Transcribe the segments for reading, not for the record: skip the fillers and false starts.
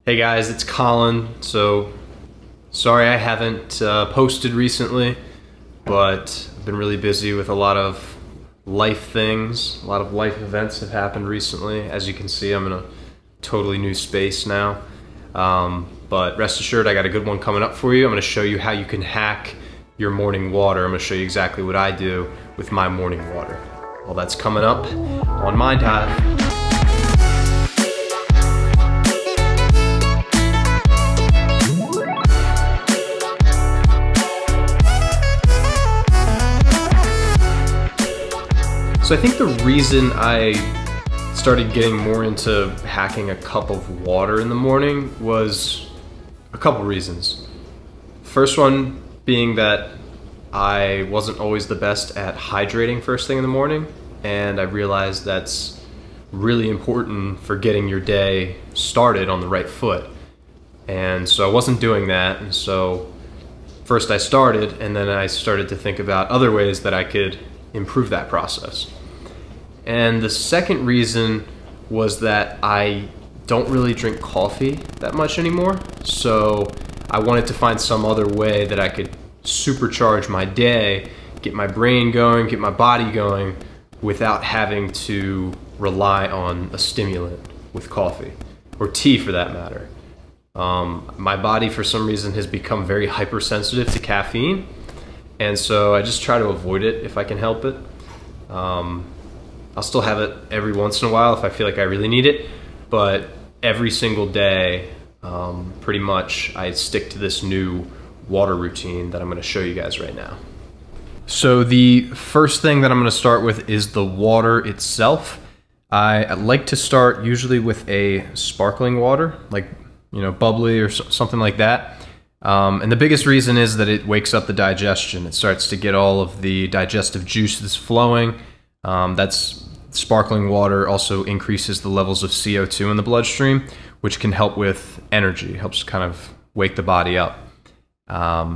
Hey guys, it's Colin. So sorry I haven't posted recently, but I've been really busy with a lot of life things. A lot of life events have happened recently. As you can see, I'm in a totally new space now. But rest assured, I got a good one coming up for you. I'm going to show you how you can hack your morning water. I'm going to show you exactly what I do with my morning water. Well, that's coming up on Mind Hive. So I think the reason I started getting more into hacking a cup of water in the morning was a couple reasons. First one being that I wasn't always the best at hydrating first thing in the morning, and I realized that's really important for getting your day started on the right foot. And so I wasn't doing that, and so first I started, and then I started to think about other ways that I could improve that process. And the second reason was that I don't really drink coffee that much anymore. So I wanted to find some other way that I could supercharge my day, get my brain going, get my body going, without having to rely on a stimulant with coffee, or tea for that matter. My body for some reason has become very hypersensitive to caffeine, and so I just try to avoid it if I can help it. I'll still have it every once in a while if I feel like I really need it, but every single day, pretty much, I stick to this new water routine that I'm going to show you guys right now. So the first thing that I'm going to start with is the water itself. I like to start usually with a sparkling water, like, you know, bubbly or something like that. And the biggest reason is that it wakes up the digestion. It starts to get all of the digestive juices flowing. Sparkling water also increases the levels of CO2 in the bloodstream, which can help with energy, helps kind of wake the body up.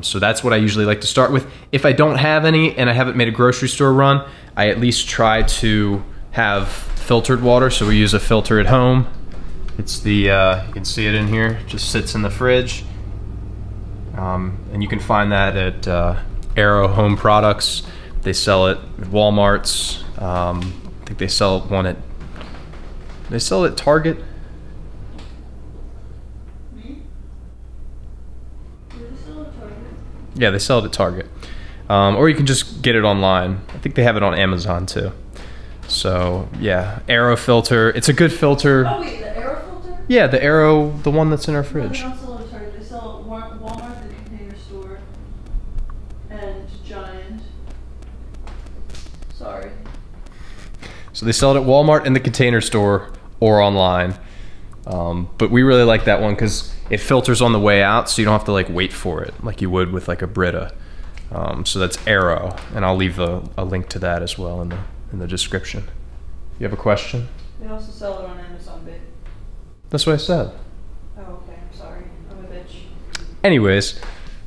So that's what I usually like to start with. If I don't have any and I haven't made a grocery store run, I at least try to have filtered water. So we use a filter at home. It's the, you can see it in here, it just sits in the fridge. And you can find that at Aero Home Products. They sell it at Walmart's. I think they sell one at, they sell it at Target. Yeah, they sell it at Target. Or you can just get it online. I think they have it on Amazon too. So yeah, Aero filter. It's a good filter. Oh wait, the Aero filter? Yeah, the Aero, the one that's in our fridge. No, they don't sell it at Target. They sell it at Walmart, the Container Store, and Giant. Sorry. So they sell it at Walmart and the Container Store or online. But we really like that one because it filters on the way out, so you don't have to like wait for it like you would with like a Brita. So that's Aero, and I'll leave a link to that as well in the description. You have a question? They also sell it on Amazon, babe. That's what I said. Oh, okay. I'm sorry. I'm a bitch. Anyways,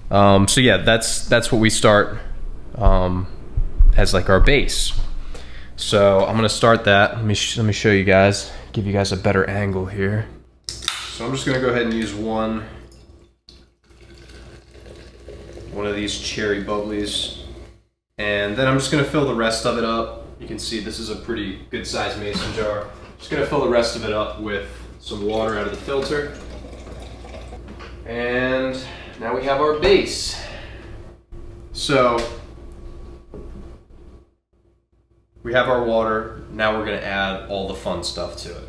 so yeah, that's what we start as like our base. So I'm gonna start that. Let me show you guys, give you guys a better angle here. So I'm just gonna go ahead and use one of these cherry bubblies, and then I'm just gonna fill the rest of it up. You can see this is a pretty good sized mason jar. Just gonna fill the rest of it up with some water out of the filter. And now we have our base. So we have our water, now we're gonna add all the fun stuff to it.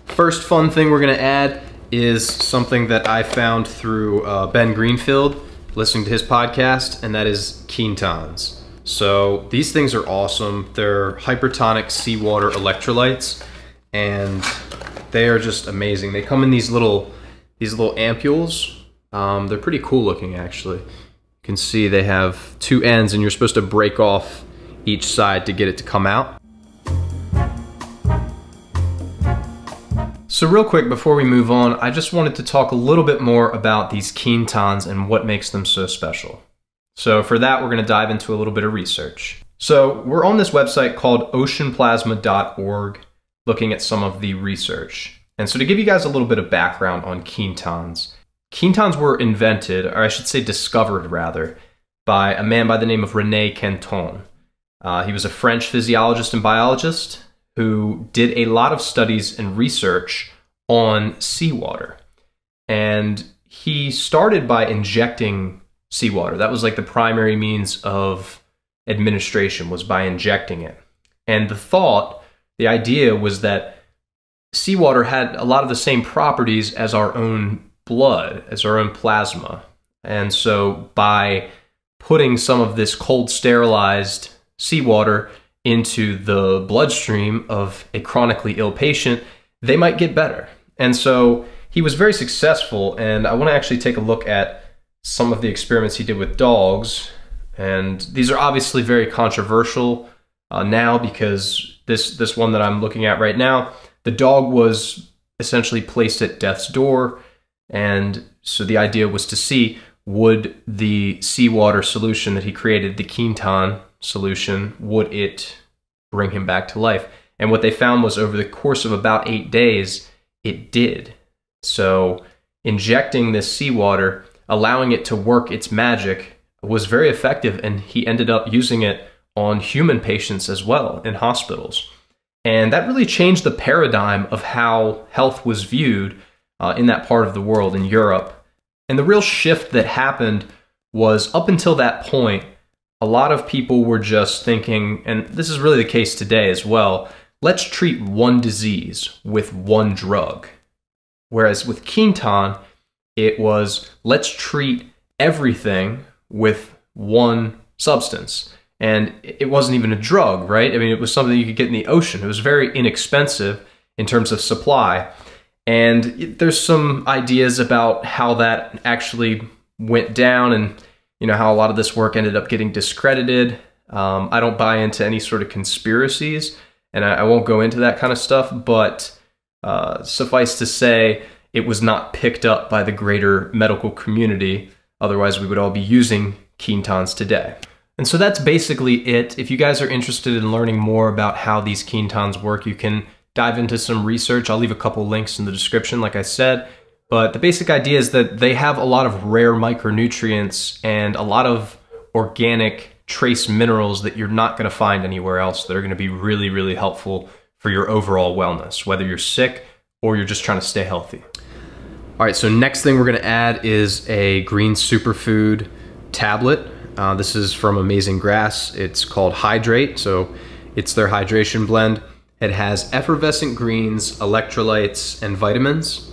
First fun thing we're gonna add is something that I found through Ben Greenfield, listening to his podcast, and that is Quintans. So these things are awesome. They're hypertonic seawater electrolytes, and they are just amazing. They come in these little ampules. They're pretty cool looking actually. You can see they have two ends, and you're supposed to break off each side to get it to come out. So real quick before we move on, I just wanted to talk a little bit more about these Quintans and what makes them so special. So for that, we're going to dive into a little bit of research. So we're on this website called oceanplasma.org looking at some of the research. And so to give you guys a little bit of background on Quintans, Quintans were invented, or I should say discovered rather, by a man by the name of René Quintan. He was a French physiologist and biologist who did a lot of studies and research on seawater. And he started by injecting seawater. That was like the primary means of administration, was by injecting it. And the idea was that seawater had a lot of the same properties as our own blood, as our own plasma. And so by putting some of this cold sterilized seawater into the bloodstream of a chronically ill patient, they might get better. And so he was very successful, and I want to actually take a look at some of the experiments he did with dogs. And these are obviously very controversial now, because this one that I'm looking at right now, the dog was essentially placed at death's door. And so the idea was to see, would the seawater solution that he created, the Quintan solution, would it bring him back to life? And what they found was over the course of about 8 days, it did. So injecting this seawater, allowing it to work its magic, was very effective, and he ended up using it on human patients as well in hospitals. And that really changed the paradigm of how health was viewed in that part of the world, in Europe. And the real shift that happened was, up until that point, a lot of people were just thinking, and this is really the case today as well, let's treat one disease with one drug. Whereas with Quintan, it was, let's treat everything with one substance. And it wasn't even a drug, right? I mean, it was something you could get in the ocean. It was very inexpensive in terms of supply. And there's some ideas about how that actually went down, and how a lot of this work ended up getting discredited. I don't buy into any sort of conspiracies, and I won't go into that kind of stuff, but suffice to say, it was not picked up by the greater medical community. Otherwise, we would all be using Quintans today. And so that's basically it. If you guys are interested in learning more about how these Quintans work, you can dive into some research. I'll leave a couple links in the description, like I said. But the basic idea is that they have a lot of rare micronutrients and a lot of organic trace minerals that you're not going to find anywhere else, that are going to be really, really helpful for your overall wellness, whether you're sick or you're just trying to stay healthy. All right, so next thing we're going to add is a green superfood tablet. This is from Amazing Grass. It's called Hydrate, so it's their hydration blend. It has effervescent greens, electrolytes, and vitamins.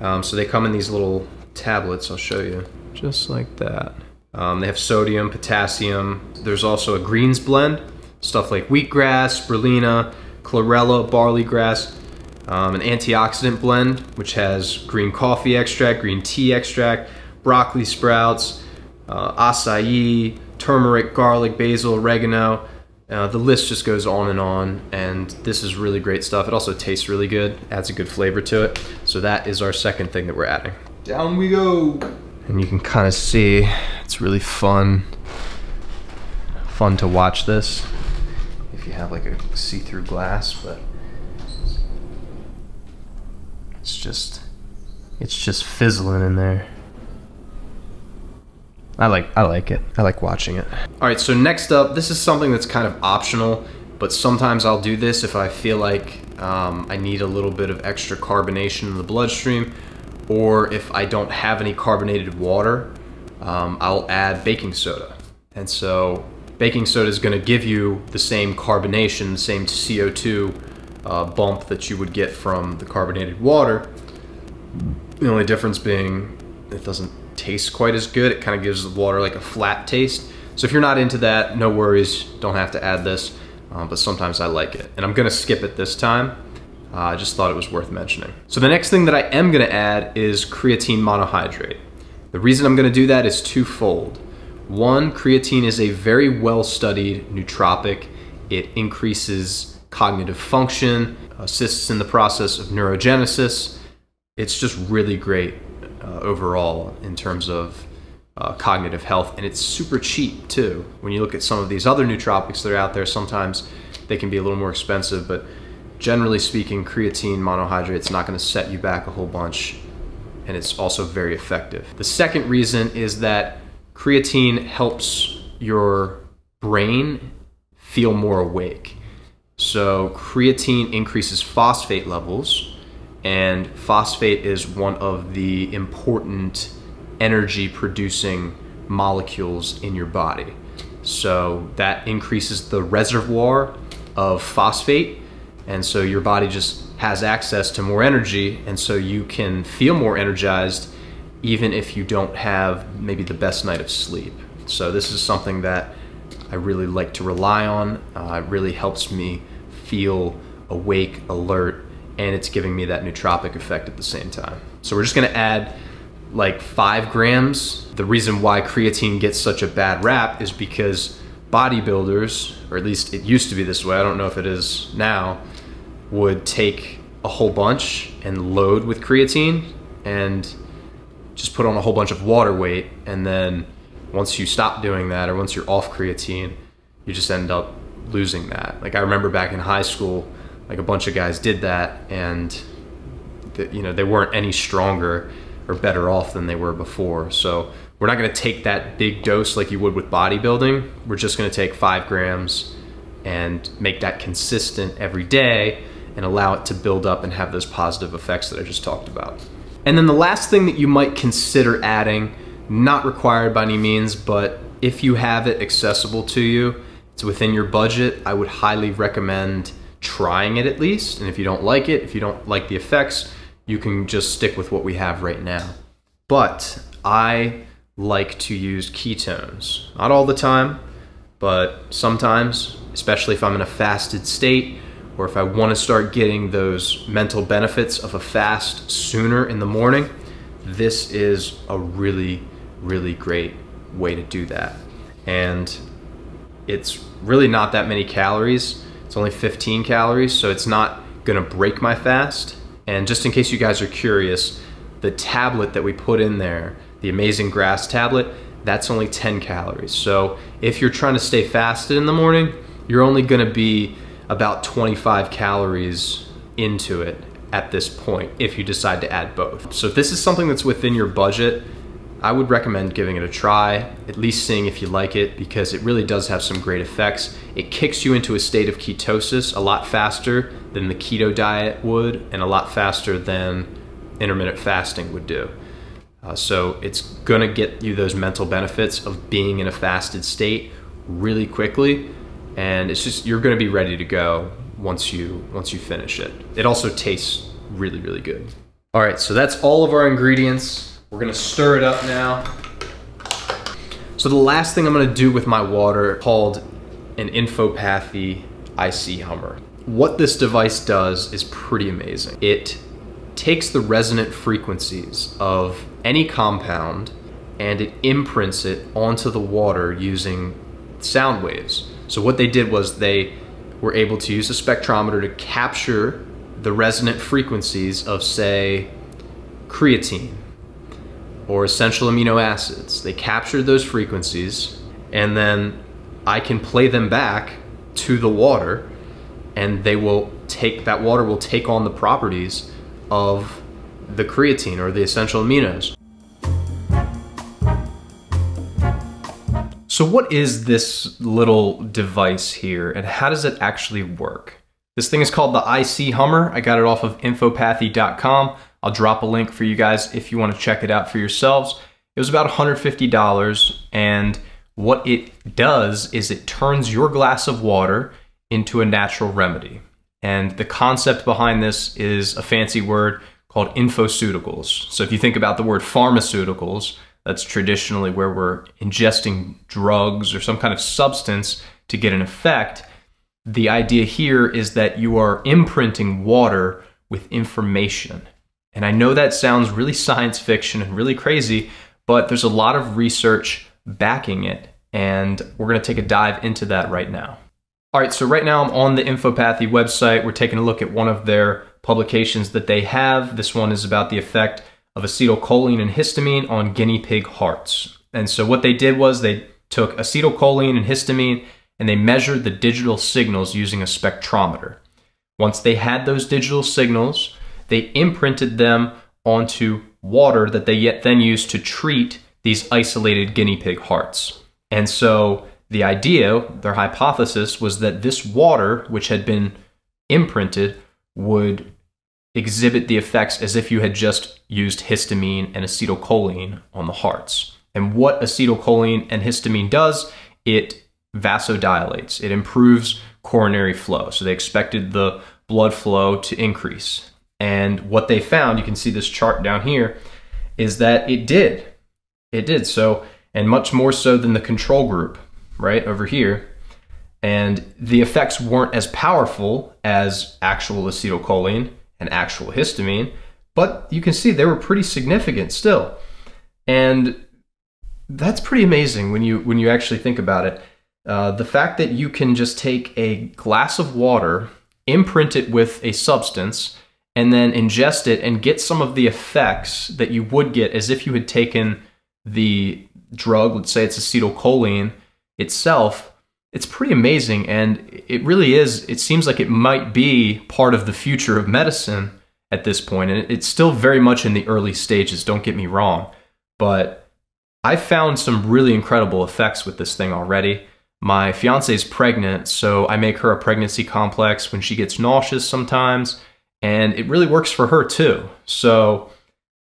So they come in these little tablets, I'll show you, just like that. They have sodium, potassium. There's also a greens blend, stuff like wheatgrass, spirulina, chlorella, barley grass, an antioxidant blend, which has green coffee extract, green tea extract, broccoli sprouts, acai, turmeric, garlic, basil, oregano. The list just goes on, and this is really great stuff. It also tastes really good, adds a good flavor to it. So that is our second thing that we're adding. Down we go. And you can kind of see, it's really fun to watch this if you have like a see-through glass, but it's just fizzling in there. I like it. I like watching it. All right, so next up, this is something that's kind of optional, but sometimes I'll do this if I feel like I need a little bit of extra carbonation in the bloodstream, or if I don't have any carbonated water, I'll add baking soda. And so baking soda is gonna give you the same carbonation, the same CO2 bump that you would get from the carbonated water. The only difference being it doesn't taste quite as good. It kind of gives the water like a flat taste. So if you're not into that, no worries, don't have to add this, but sometimes I like it. And I'm gonna skip it this time. I just thought it was worth mentioning. So the next thing that I am gonna add is creatine monohydrate. The reason I'm gonna do that is twofold. One, creatine is a very well-studied nootropic. It increases cognitive function, assists in the process of neurogenesis. It's just really great overall in terms of cognitive health, and it's super cheap too. When you look at some of these other nootropics that are out there, sometimes they can be a little more expensive, but generally speaking, creatine monohydrate is not going to set you back a whole bunch, and it's also very effective. The second reason is that creatine helps your brain feel more awake. So creatine increases phosphate levels, and phosphate is one of the important energy producing molecules in your body. So that increases the reservoir of phosphate, and so your body just has access to more energy, and so you can feel more energized even if you don't have maybe the best night of sleep. So this is something that I really like to rely on. It really helps me feel awake, alert, and it's giving me that nootropic effect at the same time. So we're just gonna add like 5 grams. The reason why creatine gets such a bad rap is because bodybuilders, or at least it used to be this way, I don't know if it is now, would take a whole bunch and load with creatine and just put on a whole bunch of water weight, and then once you stop doing that, or once you're off creatine, you just end up losing that. Like I remember back in high school, like a bunch of guys did that, and they weren't any stronger or better off than they were before. So we're not gonna take that big dose like you would with bodybuilding. We're just gonna take 5 grams and make that consistent every day and allow it to build up and have those positive effects that I just talked about. And then the last thing that you might consider adding, not required by any means, but if you have it accessible to you, it's within your budget, I would highly recommend trying it at least. And if you don't like it, if you don't like the effects, you can just stick with what we have right now. But I like to use ketones. Not all the time, but sometimes, especially if I'm in a fasted state, or if I want to start getting those mental benefits of a fast sooner in the morning, this is a really, really great way to do that. And it's really not that many calories. It's only 15 calories, so it's not gonna break my fast. And just in case you guys are curious, the tablet that we put in there, the Amazing Grass tablet, that's only 10 calories. So if you're trying to stay fasted in the morning, you're only gonna be about 25 calories into it at this point if you decide to add both. So if this is something that's within your budget, I would recommend giving it a try, at least seeing if you like it, because it really does have some great effects. It kicks you into a state of ketosis a lot faster than the keto diet would, and a lot faster than intermittent fasting would do. So it's gonna get you those mental benefits of being in a fasted state really quickly, and it's just, you're gonna be ready to go once you finish it. It also tastes really, really good. All right, so that's all of our ingredients. We're gonna stir it up now. So the last thing I'm gonna do with my water, called an Infopathy IC Hummer. What this device does is pretty amazing. It takes the resonant frequencies of any compound and it imprints it onto the water using sound waves. So what they did was they were able to use a spectrometer to capture the resonant frequencies of, say, creatine or essential amino acids. They captured those frequencies, and then I can play them back to the water, and that water will take on the properties of the creatine or the essential aminos. So what is this little device here, and how does it actually work? This thing is called the IC Hummer. I got it off of infopathy.com. I'll drop a link for you guys if you want to check it out for yourselves. It was about $150, and what it does is it turns your glass of water into a natural remedy. And the concept behind this is a fancy word called infoceuticals. So if you think about the word pharmaceuticals, that's traditionally where we're ingesting drugs or some kind of substance to get an effect. The idea here is that you are imprinting water with information. And I know that sounds really science fiction and really crazy, but there's a lot of research backing it, and we're gonna take a dive into that right now. All right, so right now I'm on the Infopathy website. We're taking a look at one of their publications that they have. This one is about the effect of acetylcholine and histamine on guinea pig hearts. And so what they did was they took acetylcholine and histamine and they measured the digital signals using a spectrometer. Once they had those digital signals, they imprinted them onto water that they then used to treat these isolated guinea pig hearts. And so the idea, their hypothesis, was that this water, which had been imprinted, would exhibit the effects as if you had just used histamine and acetylcholine on the hearts. And what acetylcholine and histamine does, it vasodilates. It improves coronary flow. So they expected the blood flow to increase. And what they found, you can see this chart down here, is that it did. It did so, and much more so than the control group, right over here. And the effects weren't as powerful as actual acetylcholine and actual histamine, but you can see they were pretty significant still. And that's pretty amazing when you actually think about it. The fact that you can just take a glass of water, imprint it with a substance, and then ingest it and get some of the effects that you would get as if you had taken the drug, let's say it's acetylcholine itself, it's pretty amazing. And it really is, it seems like it might be part of the future of medicine at this point. And it's still very much in the early stages, don't get me wrong. But I found some really incredible effects with this thing already. My fiance is pregnant, so I make her a pregnancy complex when she gets nauseous sometimes. And it really works for her too. So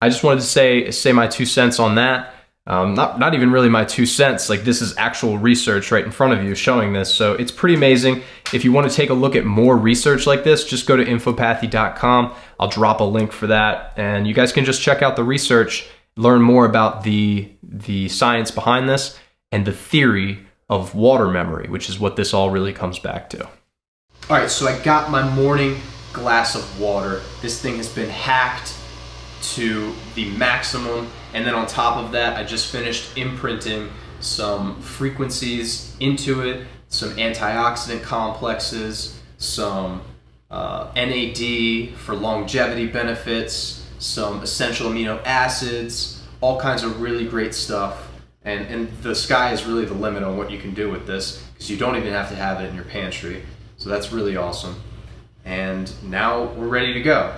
I just wanted to say my 2 cents on that. Not even really my 2 cents, like this is actual research right in front of you showing this. So it's pretty amazing. If you want to take a look at more research like this, just go to infopathy.com. I'll drop a link for that. And you guys can just check out the research, learn more about the science behind this and the theory of water memory, which is what this all really comes back to. All right, so I got my morning glass of water. This thing has been hacked to the maximum, and then on top of that I just finished imprinting some frequencies into it, some antioxidant complexes, some NAD for longevity benefits, some essential amino acids, all kinds of really great stuff. And the sky is really the limit on what you can do with this, because you don't even have to have it in your pantry. So that's really awesome. And now we're ready to go.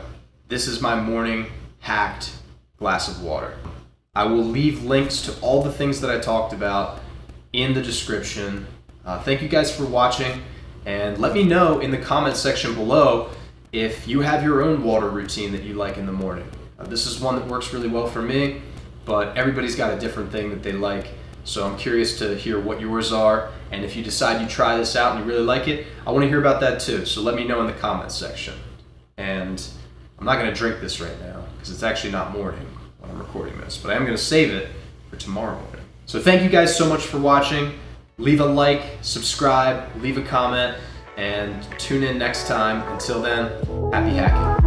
This is my morning hacked glass of water. I will leave links to all the things that I talked about in the description. Thank you guys for watching, and let me know in the comment section below if you have your own water routine that you like in the morning. This is one that works really well for me, but everybody's got a different thing that they like. So I'm curious to hear what yours are, and if you decide you try this out and you really like it, I want to hear about that too. So let me know in the comments section. And I'm not going to drink this right now because it's actually not morning when I'm recording this, but I am going to save it for tomorrow morning. So thank you guys so much for watching. Leave a like, subscribe, leave a comment, and tune in next time. Until then, happy hacking.